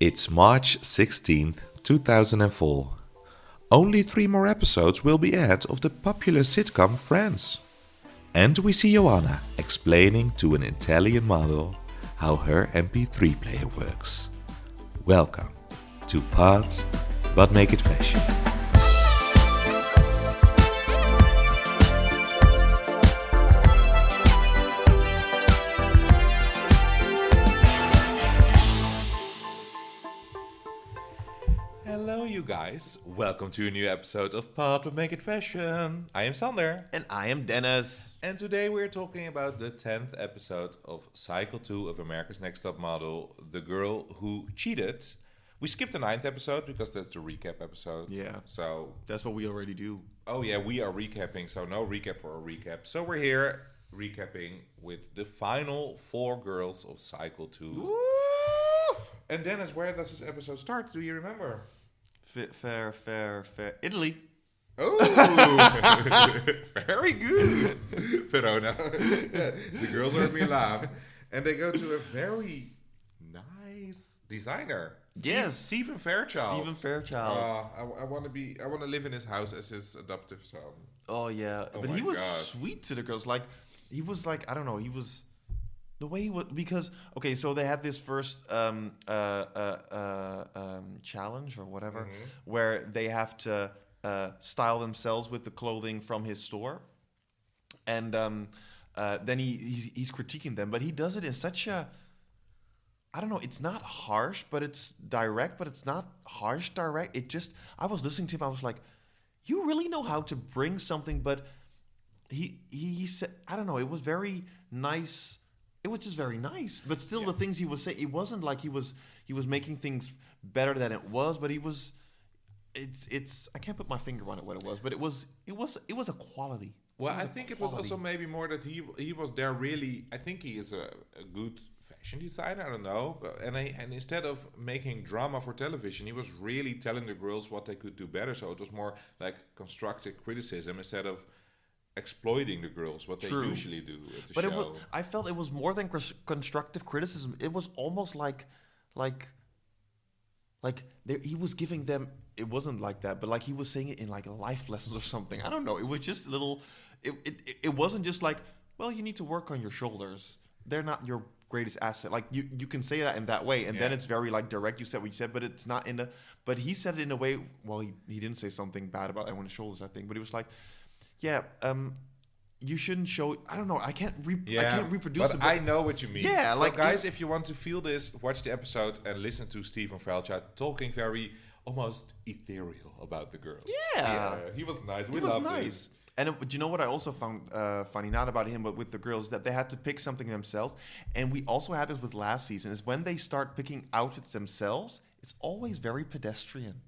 It's March 16th, 2004. Only 3 more episodes will be aired of the popular sitcom Friends. And we see Yoanna explaining to an Italian model how her MP3 player works. Welcome to Part But Make It Fashion. Hello you guys, welcome to a new episode of Part But Make It Fashion. I am Sander. And I am Dennis. And today we're talking about the 10th episode of Cycle 2 of America's Next Top Model, The Girl Who Cheated. We skipped the 9th episode because that's the recap episode. Yeah. So That's what we already do. Oh yeah, we are recapping, so no recap for a recap. So we're here recapping with the final 4 girls of Cycle 2. Woo! And Dennis, where does this episode start? Do you remember? Fair. Italy. Oh, very good. Verona. Yeah, the girls are in Milan. And they go to a very nice designer. Yes. Stephen Fairchild. Stephen Fairchild. I want to live in his house as his adoptive son. Oh, yeah. Oh but my he was God. sweet to the girls. Like, he was like, I don't know, he was... The way he was... Because, okay, so they had this first challenge or whatever, where they have to style themselves with the clothing from his store. And then he's critiquing them. But he does it in such a... I don't know, it's not harsh, but it's direct, but it's not harsh direct. It just... I was listening to him, I was like, you really know how to bring something, but he said... I don't know, it was very nice... It was just very nice, but still the things he was saying, it wasn't like he was making things better than it was, but he was, it's I can't put my finger on it what it was, but it was a quality. Well, I think it was also maybe more that he was there really. I think he is a good fashion designer. I don't know, and instead of making drama for television, he was really telling the girls what they could do better. So it was more like constructive criticism instead of exploiting the girls, what they usually do at the show. I felt it was more than constructive criticism. It was almost like he was giving them. It wasn't like that, but like he was saying it in like life lessons or something. I don't know. It was just a little. It wasn't just like, well, you need to work on your shoulders. They're not your greatest asset. Like you can say that in that way, and then it's very like direct. You said what you said, but it's not in the. But he said it in a way. Well, he didn't say something bad about everyone's shoulders, I think, but it was like. Yeah, you shouldn't show. I don't know. I can't reproduce it. But I know what you mean. Yeah, so like guys, if you want to feel this, watch the episode and listen to Stephen Fairchild talking very almost ethereal about the girl. Yeah, he was nice. He was nice. And do you know what I also found funny, not about him, but with the girls, that they had to pick something themselves. And we also had this with last season, is when they start picking outfits themselves, it's always very pedestrian.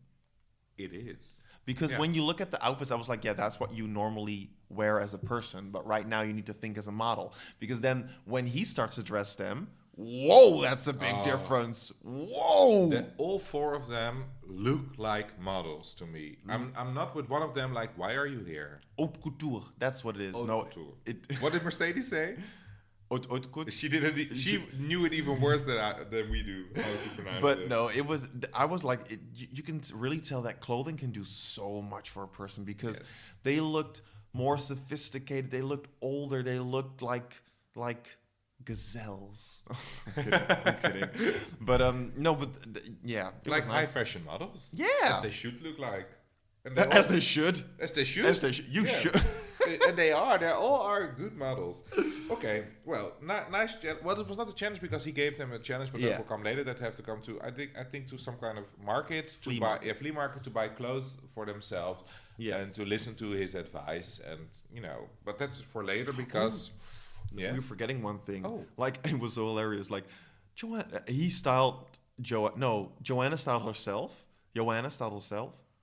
It is. Because when you look at the outfits, I was like, yeah, that's what you normally wear as a person. But right now you need to think as a model. Because then when he starts to dress them, whoa, that's a big difference. Whoa. All 4 of them look like models to me. I'm not with one of them like, why are you here? Haute couture. That's what it is. Haute couture. What did Mercedes say? Haute couture. She knew it even worse than we do how to pronounce but it. No, it was. I was like, you can really tell that clothing can do so much for a person because they looked more sophisticated. They looked older. They looked like gazelles. I'm kidding. But no, but yeah, like high fashion models. Yeah, as they should look like. As they should. You should. And they are. They all are good models. Okay. Well, nice. Well, it was not a challenge because he gave them a challenge, but that will come later. That have to come to. I think to some kind of flea market to buy clothes for themselves. Yeah. And to listen to his advice, and but that's for later because. Yes. We're forgetting one thing. Oh. Like it was so hilarious. Like Joanna styled herself.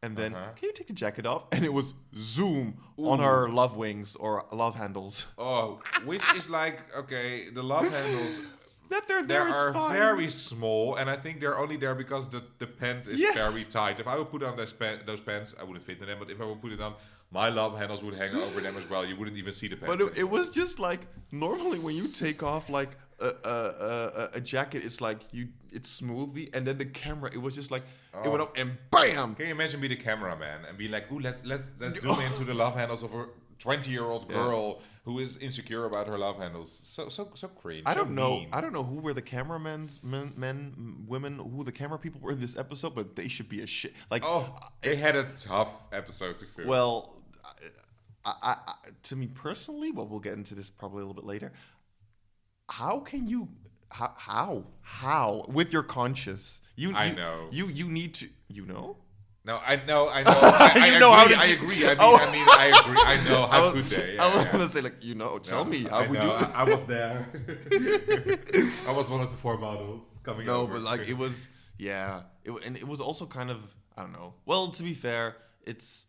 And then, can you take the jacket off? And it was zoom on her love wings or love handles. Oh, which is like, okay, the love handles, that they're there, are fine. Very small. And I think they're only there because the pant is very tight. If I would put on those pants, I wouldn't fit in them. But if I would put it on, my love handles would hang over them as well. You wouldn't even see the pants. But it was just like, normally when you take off like a jacket is like it's smoothly, and then the camera, it was just like it went up and bam. Can you imagine be the cameraman and be like, ooh, let's zoom into the love handles of a 20-year-old girl who is insecure about her love handles? So cringe. I don't know who were the cameramen, women, who the camera people were in this episode, but they should be a shit. Like, they had a tough episode to film. Well, I to me personally, well, we'll get into this probably a little bit later. How can you, how with your conscience? You need to, No, I know. I agree. I know. How could they? I was gonna say, like, tell me how we do it. I was there. I was one of the 4 models coming over. No, but like it was, and it was also kind of, I don't know. Well, to be fair, it's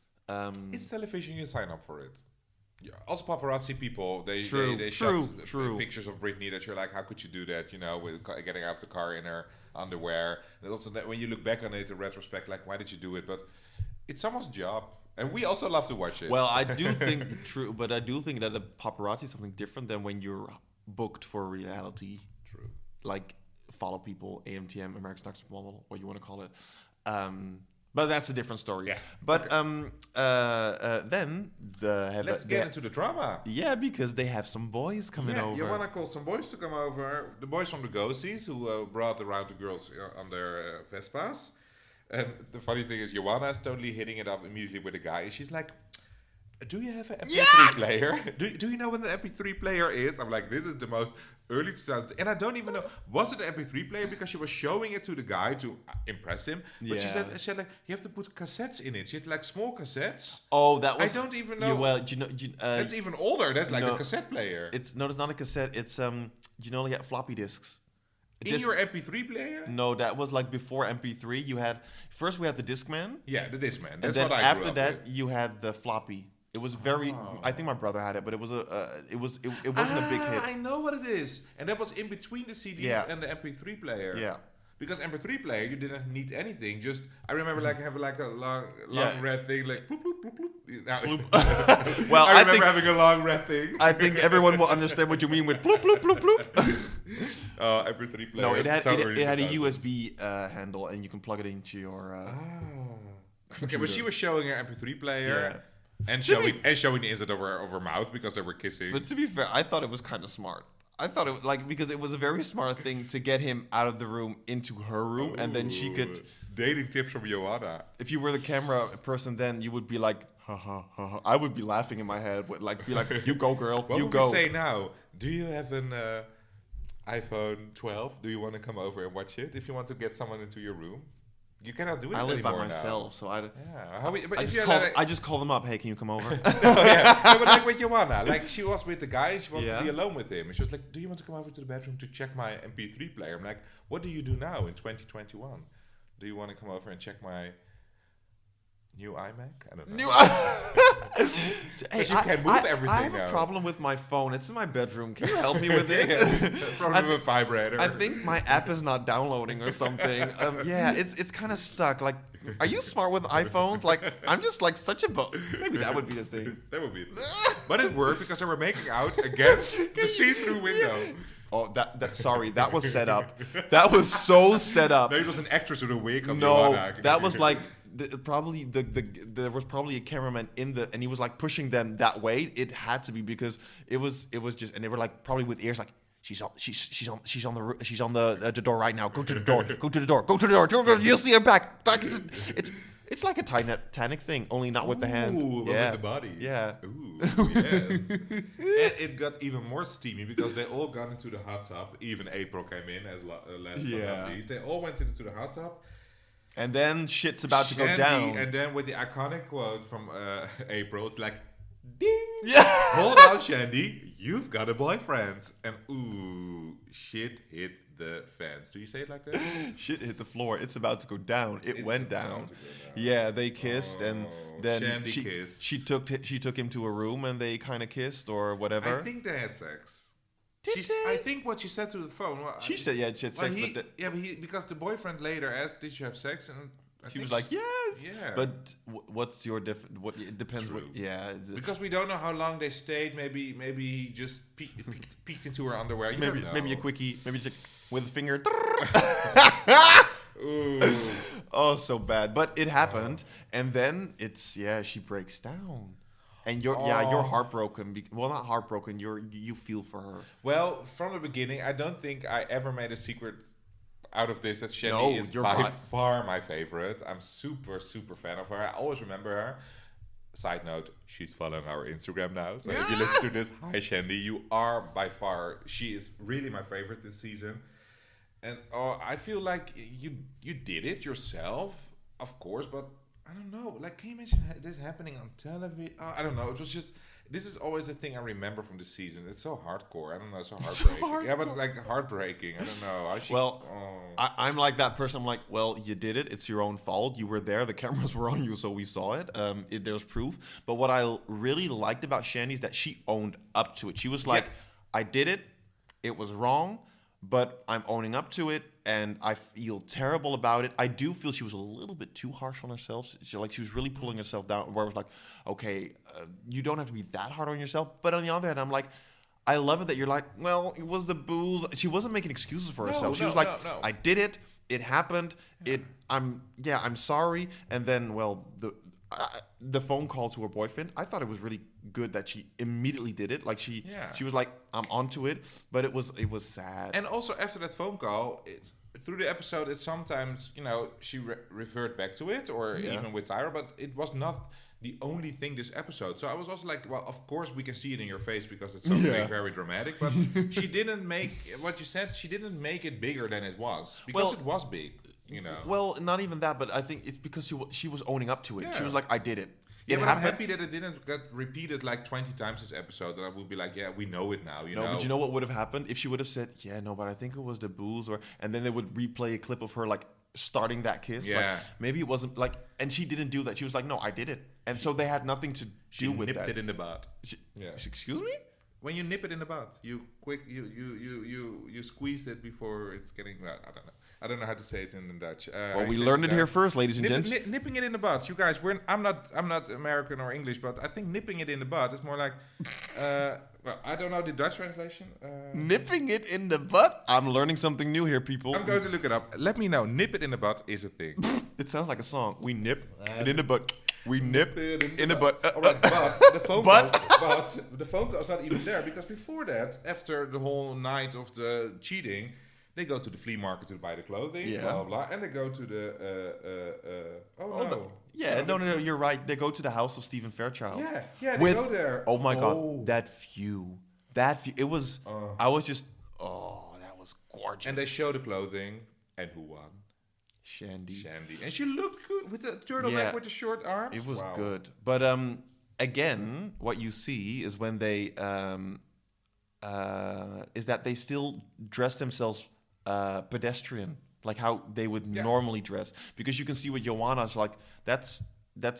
television. You sign up for it. Yeah. Also, paparazzi people, they true. pictures of Britney that you're like, how could you do that? With getting out of the car in her underwear. And also that when you look back on it in retrospect, like, why did you do it? But it's someone's job, and we also love to watch it. Well, I do think but I do think that the paparazzi is something different than when you're booked for reality. True. Like Follow People, AMTM, America's Next Top Model, what you want to call it. But that's a different story. Yeah. But then let's get into the drama. Yeah, because they have some boys coming over. You want to call some boys to come over. The boys from the Ghosties who brought around the girls on their Vespas. And the funny thing is, Yoanna is totally hitting it off immediately with a guy. And she's like, do you have an MP3 player? Do you know what an MP3 player is? I'm like, this is the most early 2000s. And I don't even know, was it an MP3 player? Because she was showing it to the guy to impress him. But she said like, you have to put cassettes in it. She had like small cassettes. Oh, that was... I don't even know. That's even older. That's like a cassette player. It's not a cassette. It's, like floppy disks. In your MP3 player? No, that was like before MP3. First we had the Discman. Yeah, the Discman. That's what I grew up with. You had the floppy. It was very. I think my brother had it, but it was it wasn't a big hit. I know what it is, and that was in between the CDs and the MP3 player. Yeah. Because MP3 player, you didn't need anything. Just I remember like having like a long red thing, like bloop bloop bloop bloop. Bloop. Well, I remember having a long red thing. I think everyone will understand what you mean with bloop bloop bloop bloop. MP3 player. No, it had a USB handle, and you can plug it into your. Okay, but she was showing her MP3 player. Yeah. And showing the inside of her mouth because they were kissing. But to be fair, I thought it was kind of smart. I thought it because it was a very smart thing to get him out of the room into her room, and then she could dating tips from Yoanna. If you were the camera person, then you would be like, ha ha ha ha. I would be laughing in my head, be like, you go, girl, what you would go. We say now? Do you have an iPhone 12? Do you want to come over and watch it? If you want to get someone into your room. You cannot do it anymore. I live by myself, so I just call them up. Hey, can you come over? No, but like with Yoanna, like she was with the guy, and she wants to be alone with him. And she was like, "Do you want to come over to the bedroom to check my MP3 player?" I'm like, "What do you do now in 2021? Do you want to come over and check my new iMac?" I don't know. Hey, you can move everything. I have a problem with my phone. It's in my bedroom. Can you help me with it? Problem with a vibrator. I think my app is not downloading or something. It's kind of stuck. Like, are you smart with iPhones? Like, I'm just like such a maybe that would be the thing. That would be the thing. But it worked because they were making out against the see-through window. Oh, sorry, that was set up. That was so set up. Maybe it was an actress with a wig. That was like. There was probably a cameraman and he was like pushing them that way. It had to be because it was just, and they were like probably with ears like she's on the door right now. Go to the door. Go to the door. Go to the door. You'll see her back. It's like a Titanic thing, only not with the hand. Ooh, but with the body. Yeah. Ooh, yes. And it got even more steamy because they all got into the hot tub. Even April came in as last but not least. They all went into the hot tub. And then shit's about to go down. And then with the iconic quote from April, it's like, ding! Yeah. Hold on, Shandi, you've got a boyfriend. And ooh, shit hit the fans. Do you say it like that? Shit hit the floor. It's about to go down. It went down. Yeah, they kissed, and then she took him to a room, and they kind of kissed or whatever. I think they had sex. I think what she said to the phone. Well, she said, she had sex. Because the boyfriend later asked, "Did you have sex?" And she was like, "Yeah, yes. Yeah. But what's your different? What it depends. True. Because we don't know how long they stayed. Maybe he just peeked into her underwear. You don't know. maybe a quickie. Maybe just with a finger. Ooh. Oh, so bad. But it happened, and then she breaks down. And you're heartbroken. Well, not heartbroken. You feel for her. Well, from the beginning, I don't think I ever made a secret out of this that Shandi is by far my favorite. I'm super fan of her. I always remember her. Side note: she's following our Instagram now. So if you listen to this, hi Shandi, you are by far. She is really my favorite this season. And I feel like you did it yourself, of course, but. I don't know. Like, can you imagine this happening on television? I don't know. It was just. This is always the thing I remember from the season. It's so hardcore. I don't know. So heartbreaking. Yeah, but like heartbreaking. I don't know. I'm like that person. I'm like, well, you did it. It's your own fault. You were there. The cameras were on you, so we saw it. There's proof. But what I really liked about Shandi is that she owned up to it. She was like, I did it. It was wrong, but I'm owning up to it. And I feel terrible about it. I do feel she was a little bit too harsh on herself. She was really pulling herself down. Where I was like, okay, you don't have to be that hard on yourself. But on the other hand, I'm like, I love it that you're like, well, it was the booze. She wasn't making excuses for herself. She was like, I did it. It happened. I'm sorry. And then, well, the phone call to her boyfriend, I thought it was really good that she immediately did it. Like she was like, I'm onto it. But it was sad. And also after that phone call, through the episode, it sometimes, she referred back to it, or even with Tyra, but it was not the only thing this episode. So I was also like, well, of course we can see it in your face because it's something very dramatic, but she didn't make, what you said, she didn't make it bigger than it was, because it was big, Well, not even that, but I think it's because she was owning up to it. She was like, I did it. Yeah, but I'm happy that it didn't get repeated like 20 times this episode. That I would be like, yeah, we know it now. You know. But you know what would have happened if she would have said, yeah, no, but I think it was the booze, and then they would replay a clip of her like starting that kiss. Yeah. Like, maybe it wasn't like, and she didn't do that. She was like, no, I did it, and so they had nothing to do with that. She nipped it in the bud. Excuse me. When you nip it in the bud, you squeeze it before it's getting. Well, I don't know how to say it in Dutch. Well, we learned it here first, ladies and gents. Nipping it in the bud, you guys. I'm not American or English, but I think nipping it in the bud is more like. Well, I don't know the Dutch translation. Nipping it in the butt. I'm learning something new here, people. I'm going to look it up. Let me know. Nip it in the butt is a thing. It sounds like a song. We nip it in the butt. We nip it in the butt. All right, but the phone call is not even there, because before that, after the whole night of the cheating, they go to the flea market to buy the clothing, blah, blah, blah, and they go to the... No, you're right. They go to the house of Stephen Fairchild. Yeah, they go there. Oh my God, that view. It was... I was just... Oh, that was gorgeous. And they show the clothing, and who won? Shandi. And she looked good with the turtleneck with the short arms. It was good. But again, what you see is when they... is that they still dress themselves pedestrian, like how they would normally dress, because you can see with Yoanna's like that's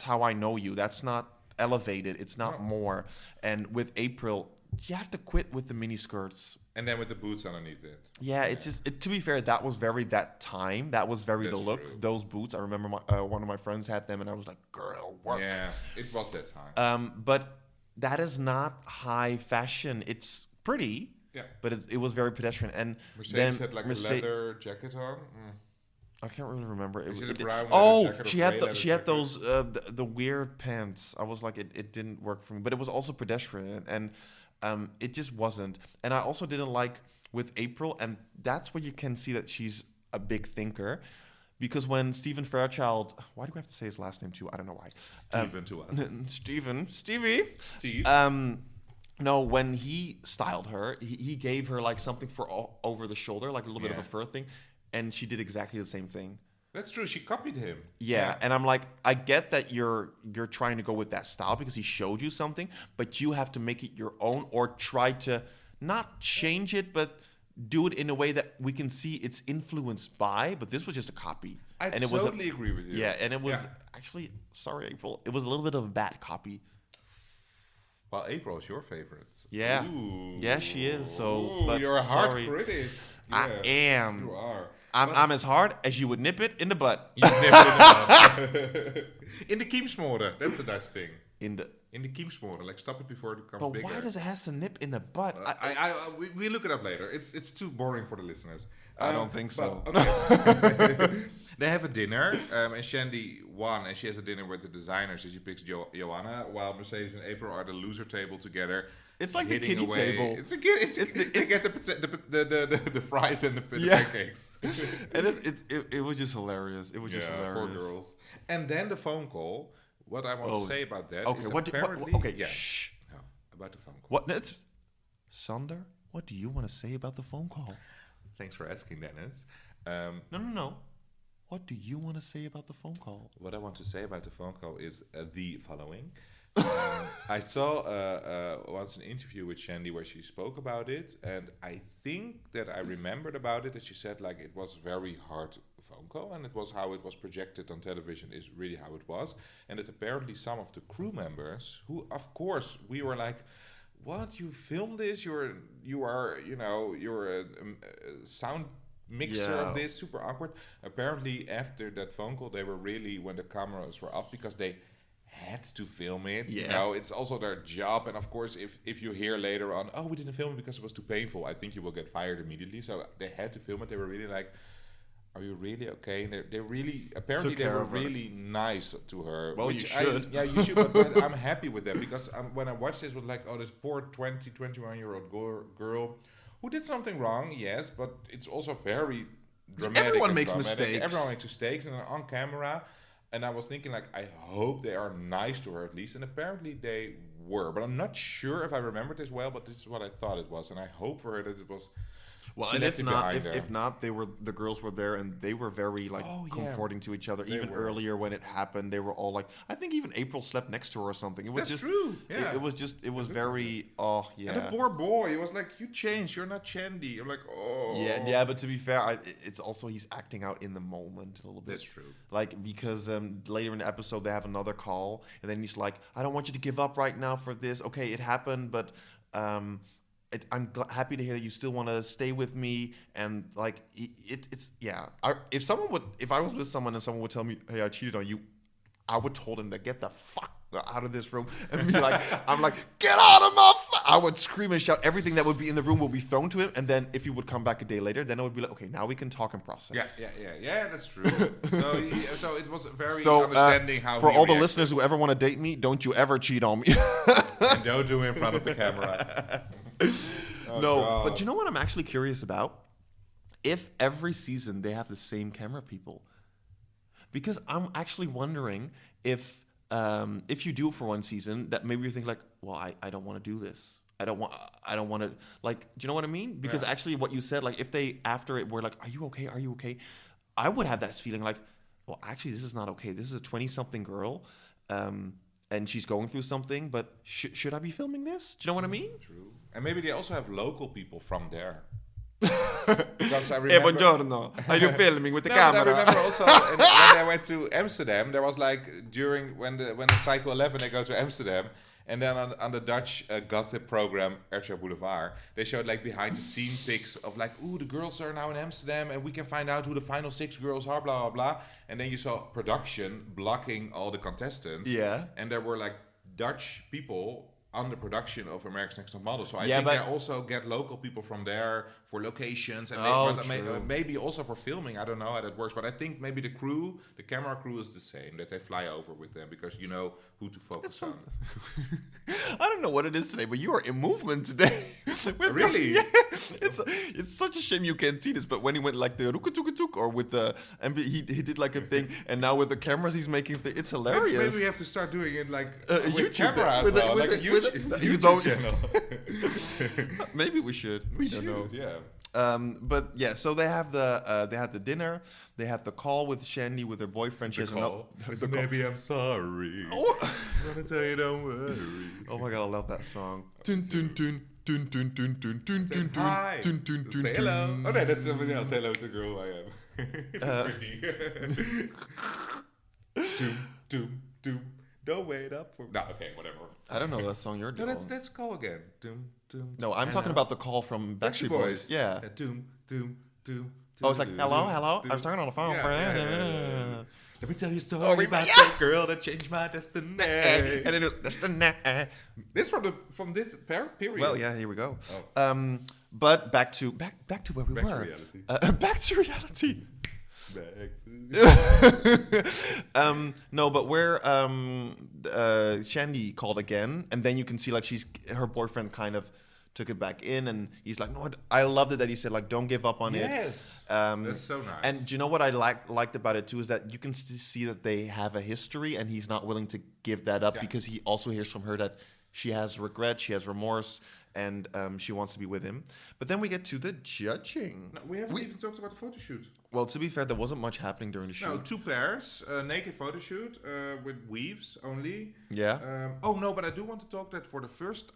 how I know you. That's not elevated. It's not more. And with April, you have to quit with the mini skirts. And then with the boots underneath it. Yeah, it's just to be fair, that was very that time. That was very the look. True. Those boots, I remember one of my friends had them, and I was like, "Girl, work." Yeah, it was that time. But that is not high fashion. It's pretty. Yeah. But it was very pedestrian. And Mercedes had like a leather jacket on. I can't really remember. She had those the weird pants. I was like, it didn't work for me. But it was also pedestrian, and it just wasn't. And I also didn't like with April, and that's where you can see that she's a big thinker. Because when Stephen Fairchild, why do we have to say his last name too? I don't know why. Stephen to us. Stevie. Steve. No, when he styled her, he gave her like something for over the shoulder, like a little bit of a fur thing, and she did exactly the same thing. That's true. She copied him. Yeah, and I'm like, I get that you're trying to go with that style because he showed you something, but you have to make it your own, or try to not change it, but do it in a way that we can see it's influenced by. But this was just a copy. I totally agree with you. Yeah, and it was actually, sorry, April, it was a little bit of a bad copy. Well, April is your favorite. Yeah. Ooh. Yeah, she is. So, you're a hard critic. Yeah. I am. You are. I'm as hard as you would nip it in the butt. You nip it in the butt. In the kiemsmoren. That's a Dutch thing. In the kiemsmoren. Like stop it before it becomes bigger. But why does it have to nip in the butt? We look it up later. It's too boring for the listeners. I don't think so. Okay. They have a dinner, and Shandi won, and she has a dinner with the designers, and she picks Yoanna, while Mercedes and April are at the loser table together. It's like the kiddie away. table. They get the fries and the pancakes. And it was just hilarious. It was just hilarious. Poor girls. And then the phone call. What I want to say about that is Shh. No, about the phone call. What? Sander, what do you want to say about the phone call? Thanks for asking, Dennis. No. What do you want to say about the phone call? What I want to say about the phone call is the following. I saw once an interview with Shandi where she spoke about it, and I think that I remembered about it that she said like it was very hard phone call, and it was how it was projected on television is really how it was, and that apparently some of the crew members, who of course we were like, what, you filmed this, you're a sound mixer of this, super awkward. Apparently after that phone call they were really, when the cameras were off, because they had to film it. It's also their job, and of course if you hear later on, oh, we didn't film it because it was too painful, I think you will get fired immediately. So they had to film it. They were really like, are you really okay? And they really, apparently they were really nice to her. Well, you should. You should, but I'm happy with them, because when I watched this, was like, oh, this poor 21-year-old girl who did something wrong, yes, but it's also very dramatic. Everyone makes mistakes. Everyone makes mistakes, and on camera. And I was thinking, like, I hope they are nice to her at least. And apparently they were. But I'm not sure if I remembered this well, but this is what I thought it was. And I hope for her that it was... Well, and if not, the girls were there, and they were very comforting to each other. Even earlier when it happened, they were all like, I think even April slept next to her or something. It was true. Yeah. It was very, And the poor boy, he was like, you changed, you're not Shandi. I'm like, oh. Yeah, but to be fair, it's also he's acting out in the moment a little bit. That's true. Like, because later in the episode they have another call, and then he's like, I don't want you to give up right now for this. Okay, it happened, but I'm happy to hear that you still want to stay with me, and like it's if I was with someone and someone would tell me, hey, I cheated on you, I would told him to get the fuck out of this room and be like, I'm like, get out of my I would scream and shout. Everything that would be in the room will be thrown to him, and then if he would come back a day later, then I would be like, okay, now we can talk and process. Yeah, that's true. So it was very understanding how for he all reacted. the listeners who ever want to date me, don't you ever cheat on me. And don't do it in front of the camera. But you know what I'm actually curious about? If every season they have the same camera people. Because I'm actually wondering if you do it for one season, that maybe you think like, well, I don't want to do this. I don't want to, like, do you know what I mean? Because actually what you said, like, if they after it were like, are you okay? I would have that feeling like, well, actually this is not okay. This is a 20-something girl. And she's going through something, but should I be filming this? Do you know what I mean? True. And maybe they also have local people from there. Because I remember... Hey, buongiorno. Are you filming with the camera? I remember also when I went to Amsterdam, there was like during when the Cycle 11 they go to Amsterdam, and then on the Dutch gossip program RTL Boulevard, they showed like behind the scene pics of like, ooh, the girls are now in Amsterdam and we can find out who the final 6 girls are, blah, blah, blah. And then you saw production blocking all the contestants. Yeah. And there were like Dutch people on the production of America's Next Top Model. So I think they also get local people from there for locations and maybe also for filming. I don't know how that works, but I think maybe the camera crew is the same, that they fly over with them because you know who to focus on. I don't know what it is today, but you are in movement today. Really? Yeah. It's such a shame you can't see this, but when he went like the rukutukutuk or with the, and he did like a thing, and now with the cameras he's making, it's hilarious. Maybe we have to start doing it like with YouTube camera as well, like a YouTube channel. Maybe we should. We don't know. Yeah. But yeah, so they had the dinner. They had the call with Shandi with her boyfriend. Maybe I'm sorry. Oh. I want to tell you, don't worry. Oh my god, I love that song. Say hello. Oh no, that's somebody else. Say hello to the girl I am. Doom. Don't wait up for... No, okay, whatever. I don't know that song you're doing. No, that's call again. Doom. No, I'm talking about the call from Backstreet Boys. Yeah. Doom. Oh, it's like, hello. I was talking on the phone. Yeah. Let me tell you a story Oh, about yeah. that girl that changed my destiny. And then that's the This from this period. Well, yeah, here we go. Oh. But back to where we Back to were. reality. Back to reality. Back to No, but where Shandi called again, and then you can see like her boyfriend kind of took it back in, and he's like, no, I loved it that he said like, don't give up on it. Yes, that's so nice. And do you know what I liked about it too is that you can see that they have a history, and he's not willing to give that up because he also hears from her that she has regret, she has remorse, and she wants to be with him. But then we get to the judging. No, we haven't even talked about the photo shoot. Well, to be fair, there wasn't much happening during the shoot. No, 2 pairs, naked photo shoot with weaves only. Yeah. Oh no, but I do want to talk that for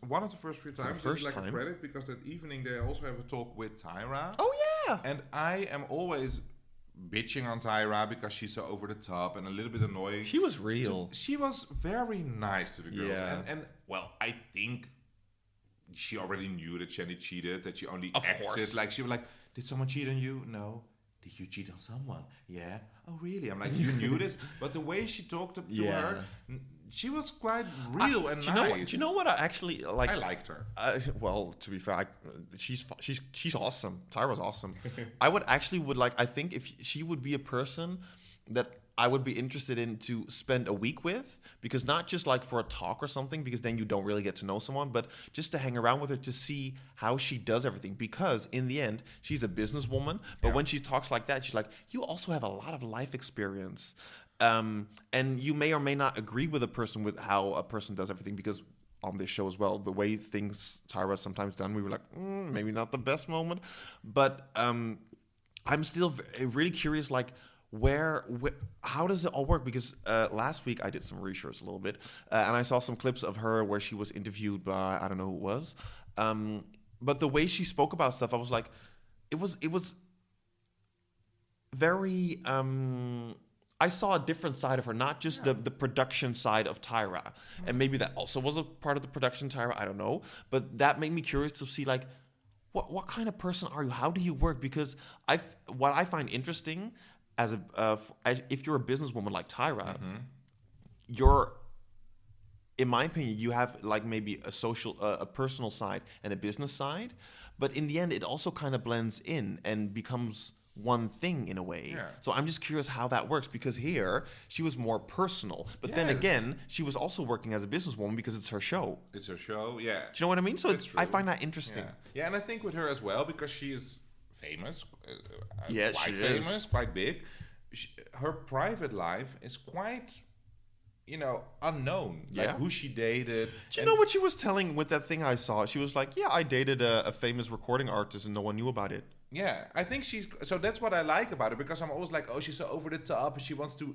one of the first few times. first like time. a credit because that evening they also have a talk with Tyra. Oh yeah. And I am always bitching on Tyra because she's so over the top and a little bit annoying. She was real. She was very nice to the girls. Yeah. And well, I think she already knew that Shandi cheated, that she only Of acted. course. Like she was like, did someone cheat on you? No. Did you cheat on someone? Yeah. Oh really? I'm like, you knew this? But the way she talked to her, she was quite real and nice. Do you know what I actually like? I liked her. Well, to be fair, she's awesome. Tyra's awesome. I think if she would be a person that I would be interested in to spend a week with, because not just like for a talk or something, because then you don't really get to know someone, but just to hang around with her to see how she does everything. Because in the end, she's a businesswoman, but when she talks like that, she's like, you also have a lot of life experience. And you may or may not agree with a person with how a person does everything, because on this show as well, the way things Tyra sometimes done, we were like, maybe not the best moment. But I'm still really curious, like, how does it all work? Because last week I did some research a little bit, and I saw some clips of her where she was interviewed by, I don't know who it was, but the way she spoke about stuff, I was like, it was very I saw a different side of her, not just the production side of Tyra, and maybe that also was a part of the production Tyra, I don't know, but that made me curious to see like, what kind of person are you? How do you work? Because what I find interesting as if you're a businesswoman like Tyra, you're, in my opinion, you have like maybe a personal side and a business side, but in the end, it also kind of blends in and becomes one thing in a way. Yeah. So I'm just curious how that works, because here she was more personal, but then again, she was also working as a businesswoman because it's her show. It's her show, yeah. Do you know what I mean? So I find that interesting. Yeah, and I think with her as well, because she is famous, she famous, is quite big. Her private life is quite, unknown. Like who she dated. Do you know what she was telling with that thing I saw? She was like, I dated a famous recording artist and no one knew about it. Yeah, I think so that's what I like about her, because I'm always like, oh, she's so over the top and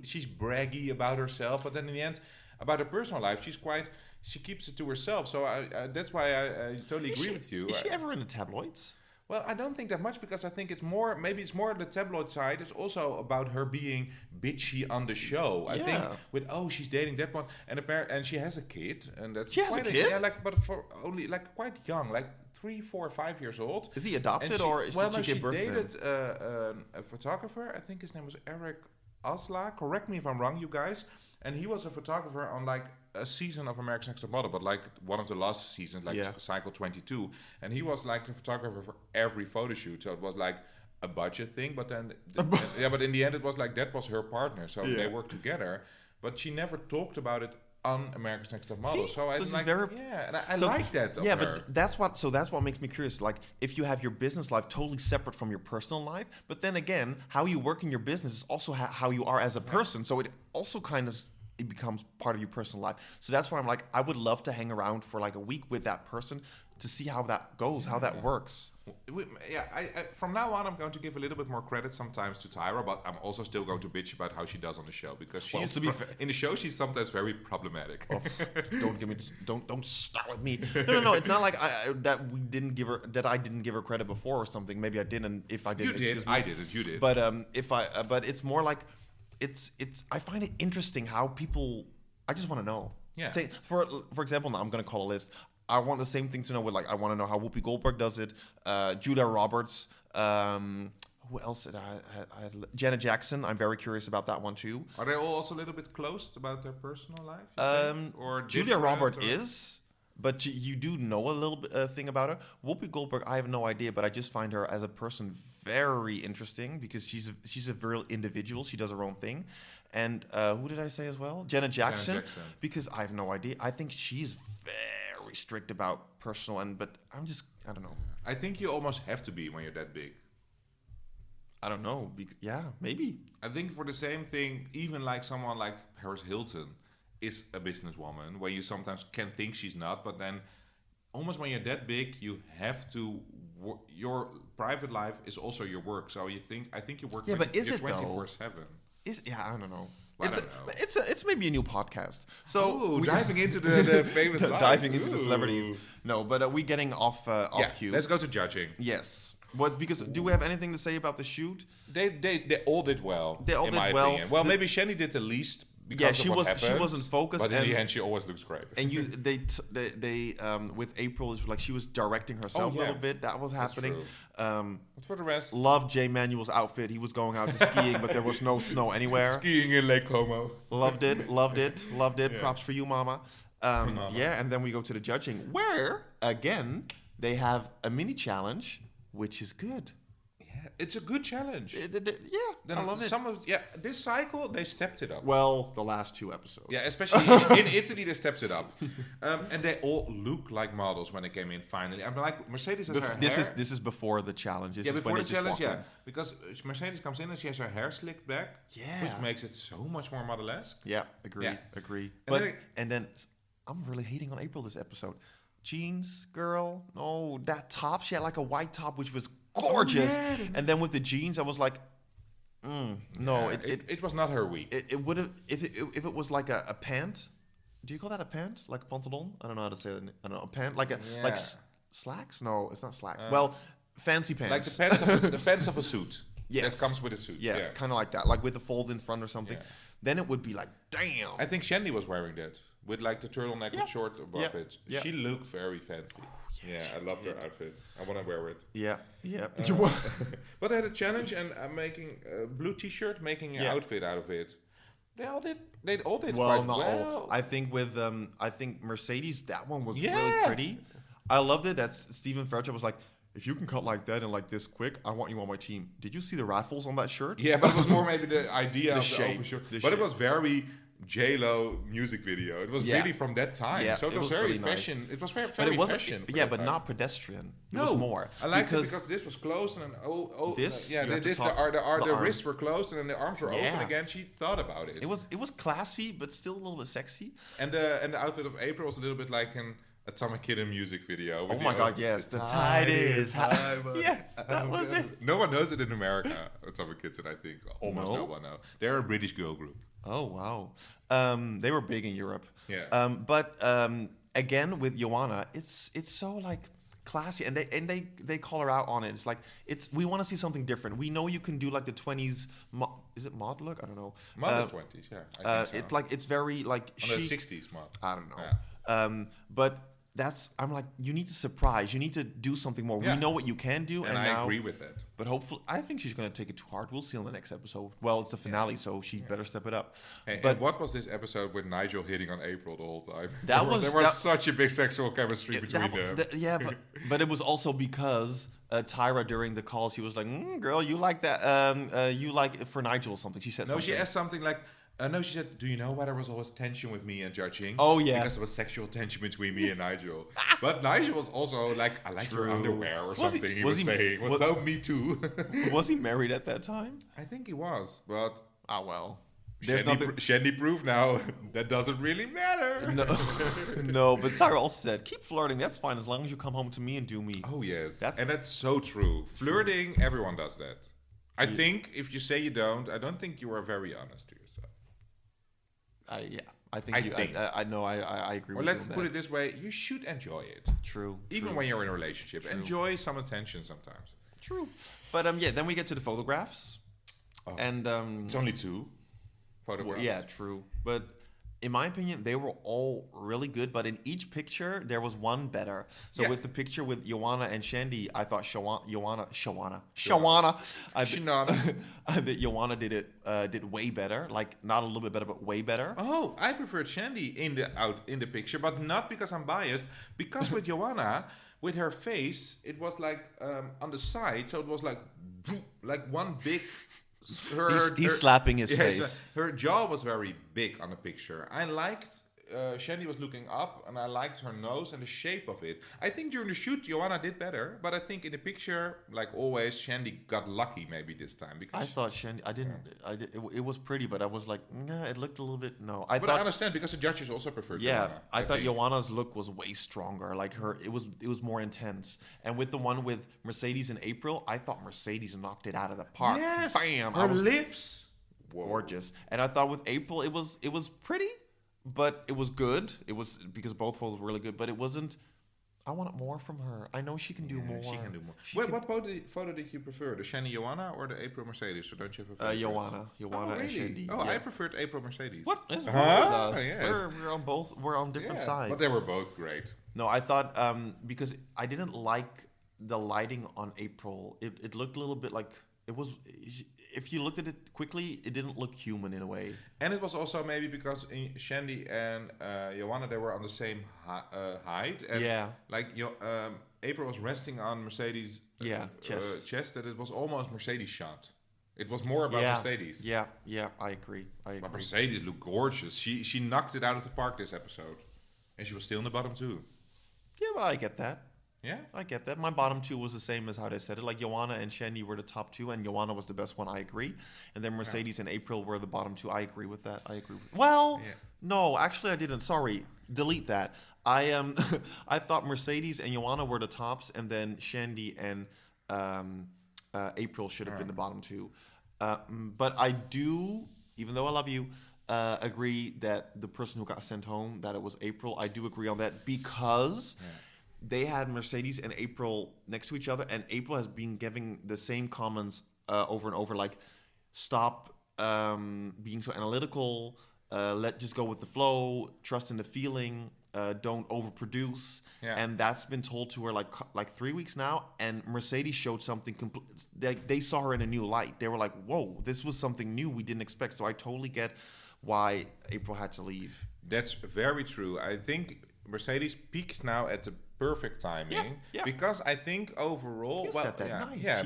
she's braggy about herself, but then in the end, about her personal life, she keeps it to herself. So that's why I totally agree with you. Is she ever in the tabloids? Well, I don't think that much, because I think it's more the tabloid side. It's also about her being bitchy on the show. I think she's dating that one, and she has a kid, and that's she has a kid. But for only like quite young, like 3, 4, 5 years old. Is he adopted or did she give birth to him? She dated a photographer. I think his name was Eric Asla. Correct me if I'm wrong, you guys. And he was a photographer on like a season of America's Next Top Model, but like one of the last seasons, like cycle 22. And he was like the photographer for every photo shoot. So it was like a budget thing, but then but in the end it was like that was her partner. So they worked together, but she never talked about it on America's Next Top Model. So I like, and I like that. Yeah, but that's what makes me curious. Like, if you have your business life totally separate from your personal life, but then again, how you work in your business is also how you are as a person. So it also kind of it becomes part of your personal life. So that's why I'm like, I would love to hang around for like a week with that person to see how that goes, how that works. I from now on, I'm going to give a little bit more credit sometimes to Tyra, but I'm also still going to bitch about how she does on the show, because she's in the show she's sometimes very problematic. Oh, don't start with me. No. It's not like I didn't give her credit before or something. Maybe I didn't. If I did, you did. I didn't. You did. But but it's more like it's. I find it interesting how people. I just want to know. Yeah. Say for example, now I'm going to call a list. I want the same thing to know with, like, I want to know how Whoopi Goldberg does it, Julia Roberts, Who else did I Janet Jackson. I'm very curious about that one too. Are they all also a little bit closed about their personal life? Or Julia different, Roberts or? is, but you do know a little bit thing about her. Whoopi Goldberg, I have no idea, but I just find her as a person very interesting because she's a real individual. She does her own thing. And who did I say as well? Janet Jackson. Because I have no idea. I think she's very strict about personal, but I don't know. I think you almost have to be when you're that big. I don't know. Yeah, maybe. I think for the same thing, even like someone like Paris Hilton is a businesswoman, where you sometimes can think she's not, but then almost when you're that big, you have to. Your private life is also your work, so I think you work. Yeah, but is it 24/7? I don't know. Well, I don't know. It's maybe a new podcast. So diving into the famous lives. diving into the celebrities. No, but we getting off cue. Let's go to judging. Yes. Because do we have anything to say about the shoot? They all did well. They all in did my well. opinion. Well, maybe Shani did the least. Because she wasn't focused. But in the end, she always looks great. And they with April, is like she was directing herself a little bit. That was happening. But for the rest, loved Jay Manuel's outfit. He was going out to skiing, but there was no snow anywhere. Skiing in Lake Como. Loved it. Yeah. Props for you, Mama. Yeah, and then we go to the judging, where again they have a mini challenge, which is good. It's a good challenge. I love it. This cycle, they stepped it up. Well, the last 2 episodes. Yeah, especially in Italy, they stepped it up. And they all look like models when they came in finally. I'm like, Mercedes has her hair. This is before the challenge. This is before when the they just challenge, walk in. Because Mercedes comes in and she has her hair slicked back. Yeah. Which makes it so much more model-esque. Yeah, agree. And then I'm really hating on April this episode. Jeans, girl. No, that top. She had like a white top, which was gorgeous. And then with the jeans, I was like, no. It was not her week. It would have, if it was like a pant. Do you call that a pant? Like a pantalon? I don't know how to say it. I don't know. A pant? Like slacks? No, it's not slacks. Well, fancy pants. Like the pants of a suit. Yes. That comes with a suit. Yeah. Kind of like that. Like with a fold in front or something. Yeah. Then it would be like, damn. I think Shandi was wearing that. With like the turtleneck with short above it. Yeah. She looked very fancy. I love her outfit. I want to wear it. Yeah. But I had a challenge and I'm making a blue t-shirt, making an outfit out of it. They all did quite well. I think with I think Mercedes, that one was really pretty. I loved it. That's Stephen Fairchild was like, if you can cut like that and like this quick, I want you on my team. Did you see the raffles on that shirt? Yeah, but it was more maybe the idea The of shape, the open shirt. the But it shape. was very J-Lo music video. It was really from that time. Yeah, so it was very really nice. fashion. It was very But it wasn't. fashion. Yeah, but not pedestrian. It was more. I liked it because this was closed and the wrists were closed and then the arms were open again. She thought about it. It was classy, but still a little bit sexy. And the outfit of April was a little bit like an Atomic Kitten music video. Oh my God, yes. The tide is high. Yes, that was it. No one knows it in America, Atomic Kitten, I think. Almost no one knows. They're a British girl group. Oh, wow. They were big in Europe. Yeah. But again, with Yoanna, it's so like classy, and they call her out on it. It's like we want to see something different. We know you can do like the 20s. Is it mod look? I don't know. Mod is 20s, yeah. I think so. It's like it's very like on the chic. 60s mod. I don't know. Yeah. But I'm like, you need to surprise. You need to do something more. Yeah. We know what you can do, and I now, agree with that. But hopefully, I think she's going to take it too hard. We'll see on the next episode. Well, it's the finale, so she better step it up. Hey, but and what was this episode with Nigel hitting on April the whole time? There was such a big sexual chemistry between them. But it was also because Tyra during the call, she was like, "Girl, you like that? You like it for Nigel or something?" She said. No, something. she asked something like. No, she said, do you know why there was always tension with me and judging? Oh, yeah. Because there was sexual tension between me and Nigel. But Nigel was also like, I like your underwear or something he was saying. Was so me too. Was he married at that time? I think he was, but... Oh, well. Shandi proved now that doesn't really matter. No, but Tyra also said, keep flirting, that's fine, as long as you come home to me and do me. Oh, yes. That's so true. Flirting, everyone does that. I think if you say you don't, I don't think you are very honest to yourself. I think. I know. I agree. Or with let's you on put that. it this way: you should enjoy it. True. Even when you're in a relationship, enjoy some attention sometimes. True. But then we get to the photographs, and it's only 2 photographs. Yeah, true. But in my opinion, they were all really good, but in each picture there was one better. So Yeah. with the picture with Yoanna and Shandi, I thought Yoanna, I think Yoanna did way better. Like not a little bit better, but way better. Oh, I preferred Shandi in the picture, but not because I'm biased. Because with Joanna, with her face, it was like on the side, so it was like one big. He's slapping his face. Her jaw was very big on the picture. I liked Shandi was looking up, and I liked her nose and the shape of it. I think during the shoot, Joanna did better, but I think in the picture, like always, Shandi got lucky maybe this time because I thought Shandi. It was pretty, but I was like, nah, it looked a little bit. No, I understand because the judges also preferred. Yeah, Joanna, I thought Joanna's look was way stronger. Like it was more intense. And with the one with Mercedes and April, I thought Mercedes knocked it out of the park. Yes, Bam! her lips, gorgeous. And I thought with April, it was pretty. But it was good. It was because both photos were really good. But it wasn't. I wanted more from her. I know she can do more. She can do more. What photo did you prefer? The Shandi Joanna or the April Mercedes? So don't you have a favorite? Joanna really? and Shandi. Oh, yeah. I preferred April Mercedes. What? It's Yes. We're on both. We're on different sides. But they were both great. No, I thought because I didn't like the lighting on April. It looked a little bit like it was. If you looked at it quickly, it didn't look human in a way. And it was also maybe because Shandi and Joanna, they were on the same height. And like April was resting on Mercedes' chest, that it was almost Mercedes shot. It was more about Mercedes. Yeah, I agree. But Mercedes looked gorgeous. She knocked it out of the park this episode. And she was still in the bottom two. Yeah, but I get that. Yeah, I get that. My bottom two was the same as how they said it. Like Joanna and Shandi were the top two, and Joanna was the best one. I agree. And then Mercedes and April were the bottom two. I agree with that. No, actually, I didn't. Sorry, delete that. I I thought Mercedes and Joanna were the tops, and then Shandi and April should have been the bottom two. But I do, even though I love you, agree that the person who got sent home, that it was April. I do agree on that because. Yeah. They had Mercedes and April next to each other, and April has been giving the same comments over and over, like, stop being so analytical, just go with the flow, trust in the feeling, don't overproduce. Yeah. And that's been told to her like 3 weeks now, and Mercedes showed something they saw her in a new light. They were like, whoa, this was something new we didn't expect. So I totally get why April had to leave. That's very true. I think Mercedes peaked now at the perfect timing because I think overall,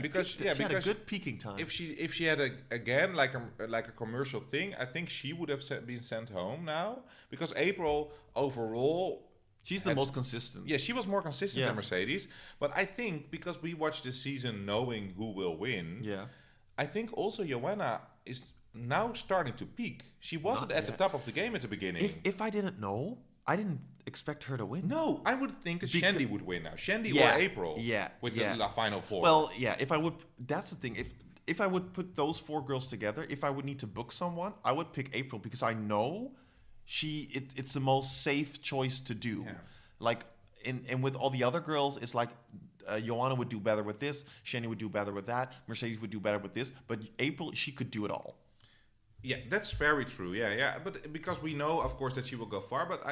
because she had a good peaking time. If she had again like a commercial thing, I think she would have been sent home now because April overall. She's the most consistent. Yeah, she was more consistent than Mercedes. But I think because we watched this season knowing who will win, I think also Joanna is now starting to peak. She wasn't at the top of the game at the beginning. If I didn't know, I didn't expect her to win. No, I would think that Shandi would win now. Shandi or April. With the final four. Well, if I would, that's the thing. If I would put those four girls together, if I would need to book someone, I would pick April because I know it's the most safe choice to do. Yeah. Like, and with all the other girls, it's like Joanna would do better with this, Shandi would do better with that, Mercedes would do better with this, but April, she could do it all. Yeah, that's very true. Yeah. But because we know, of course, that she will go far. But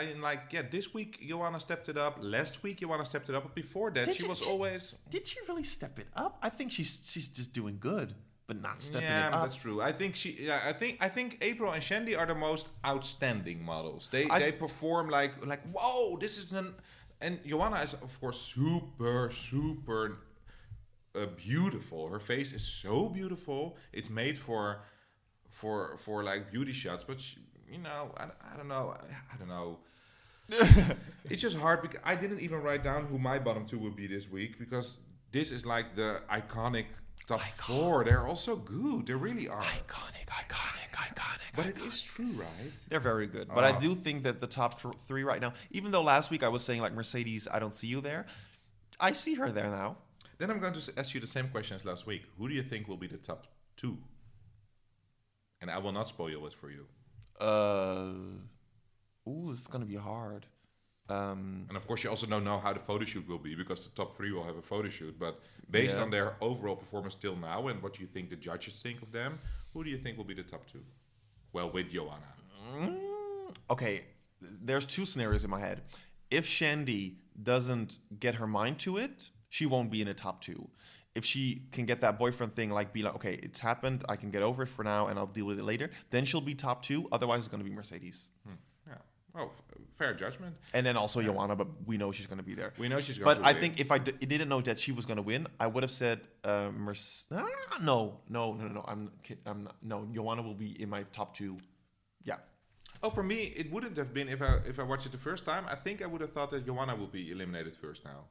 this week, Joanna stepped it up. Last week, Joanna stepped it up. But before that, she was always... Did she really step it up? I think she's just doing good, but not stepping it up. Yeah, that's true. I think I think April and Shandi are the most outstanding models. They perform like whoa, this is an... And Joanna is, of course, super beautiful. Her face is so beautiful. It's made for like beauty shots, but I don't know. It's just hard because I didn't even write down who my bottom two would be this week because this is like the iconic top four. They're also good. They really are iconic. But it is true, right? They're very good. But I do think that the top three right now, even though last week I was saying like Mercedes, I don't see you there. I see her there now. Then I'm going to ask you the same question as last week. Who do you think will be the top two? And I will not spoil it for you. This is going to be hard. And of course, you also don't know how the photo shoot will be because the top three will have a photo shoot. But based on their overall performance till now and what you think the judges think of them, who do you think will be the top two? Well, with Joanna. okay, there's two scenarios in my head. If Shandi doesn't get her mind to it, she won't be in the top 2. If she can get that boyfriend thing, like be like, okay, it's happened, I can get over it for now, and I'll deal with it later, then she'll be top 2. Otherwise, it's going to be Mercedes. Yeah. Oh, fair judgment. And then also Yoanna, but we know she's going to be there. We know she's going but to I win. think if I didn't know that she was going to win, I would have said no. Yoanna will be in my top 2. Yeah. Oh, for me, it wouldn't have been if I watched it the first time. I think I would have thought that Yoanna will be eliminated first now.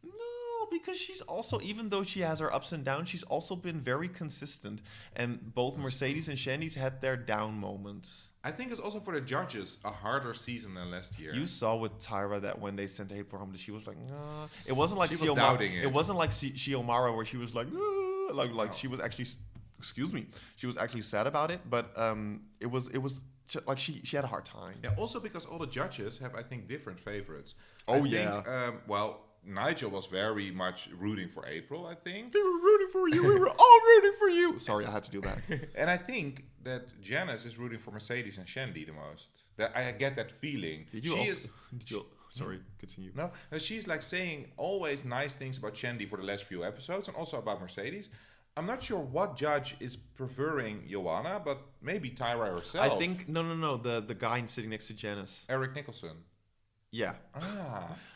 No, because she's also, even though she has her ups and downs, she's also been very consistent. And both Mercedes and Shandy's had their down moments. I think it's also for the judges a harder season than last year. You saw with Tyra that when they sent April home, she was like, nah. It wasn't like she was doubting it. It wasn't like Xiomara where she was like, nah. Like she was actually, she was actually sad about it. But it was like she had a hard time. Yeah, also because all the judges have, I think, different favorites. Oh, I think, Nigel was very much rooting for April, I think. They were rooting for you. We were all rooting for you. Sorry, I had to do that. And I think that Janice is rooting for Mercedes and Shandi the most. That I get that feeling. Sorry, continue. No, she's like saying always nice things about Shandi for the last few episodes and also about Mercedes. I'm not sure what judge is preferring Yoanna, but maybe Tyra herself. I think, no, the guy sitting next to Janice. Eric Nicholson. Yeah.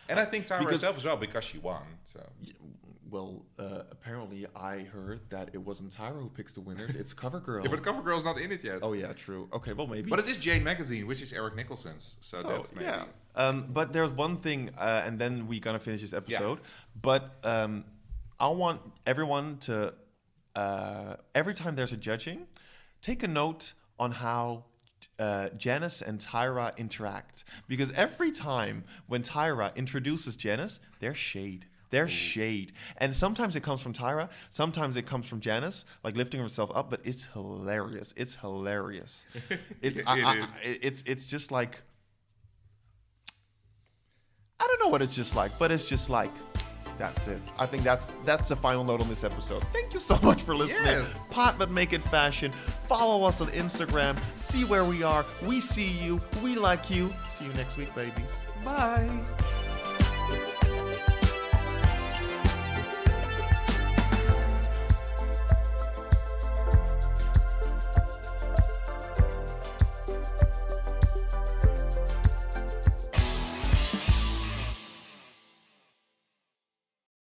And I think Tyra herself as well because she won. So. Well, apparently I heard that it wasn't Tyra who picks the winners. It's CoverGirl. Yeah, but CoverGirl's not in it yet. Oh, yeah, true. Okay, well, maybe. But it is Jane Magazine, which is Eric Nicholson's. So that's maybe. Yeah. But there's one thing, and then we're going to finish this episode. Yeah. But I want everyone to, every time there's a judging, take a note on how Janice and Tyra interact, because every time when Tyra introduces Janice, there's shade. There's shade, and sometimes it comes from Tyra, sometimes it comes from Janice, like lifting herself up. But it's hilarious. It's hilarious. It's just like, I don't know what it's just like, but it's just like. That's it. I think that's the final note on this episode. Thank you so much for listening. Yes. Pot but make it fashion. Follow us on Instagram. See where we are. We see you. We like you. See you next week, babies. Bye.